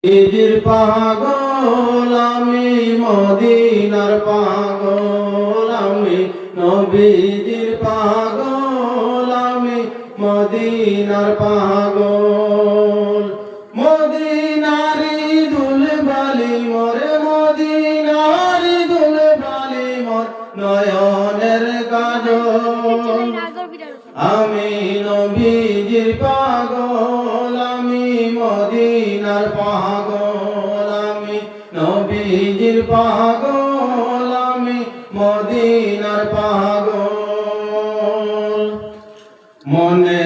নবীজির পাগল আমি মদিনার পাগল আমি নবীজির পাগল আমি মদিনার পাগল মদিনারি দুলবালি মোরে মদিনারি দুলবালি মোর নয়নের কাজল আমি নবীজির পাগল আমি মদিনার পাগল আমি নবীজির পাগল আমি মদিনার পাগল মনে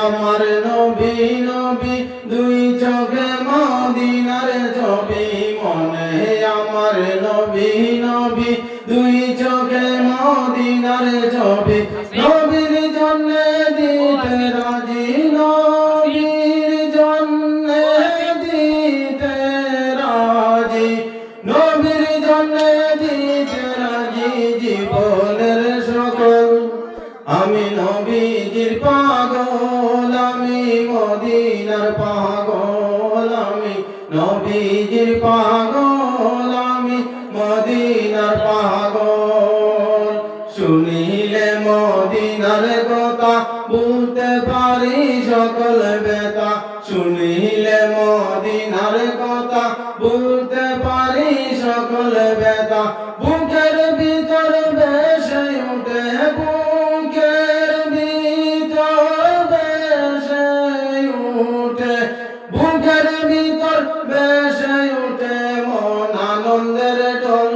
আমার নবী নবী দুই চোখে মদিনার ছবি মনে আমার নবী নবী দুই চোখে মদিনার ছবি নবীর জন্য দিতে রাজি নবীর জন্য দিতে রাজি নবীর জন্য দিতে রাজি জীবনের সকল আমি নবীজির পাগল আমি মদিনার পাগল আমি নবীজির পাগল আমি মদিনার পাগল শুনিলে মদিনার কথা বলতে পারি সকল ব্যথা শুনিলে মদিনার কথা বলতে পারি সকল ব্যথা বুকের ভিতর ভেসে উঠে বুকের ভিতর ভেসে উঠে বুকের ভিতর ভেসে উঠে মন আনন্দের ঢল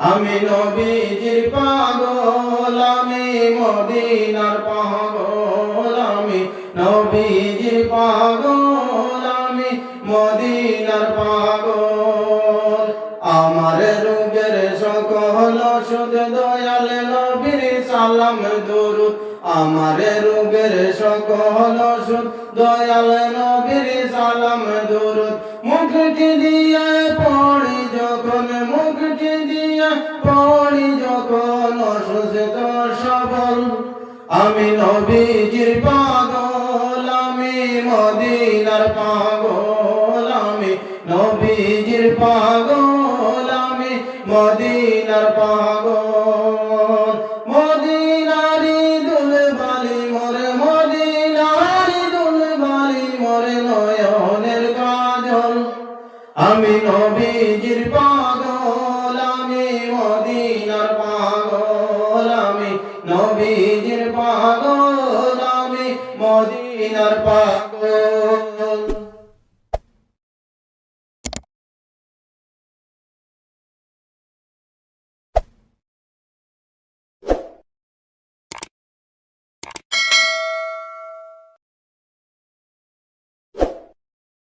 আমি নবীজির পাগল আমি মদিনার পাগল আমি নবীজির পাগল আমি মদিনার পাগল আমার রোগের সকল ওষুধ দয়াল নবীর সালাম দরুদ আমার রোগের সকল ওষুধ দয়াল নবীর সালাম দরুদ মুখটি দিয়ে পড়ি যখন মুখটি দিয়ে পড়ি যখন অসুস্থ সবল আমি নবীজির পাগল আমি মদিনার পাগল আমি নবীজির পাগল আমি মদিনার পাগল মদিনারি দুলবালি মোরে মদিনারি দুলবালি মোরে নয়নের কাজল আমি নবীজির পাগল আমি মদিনার পাগল আমি নবীজির পাগল আমি মদিনার পাগল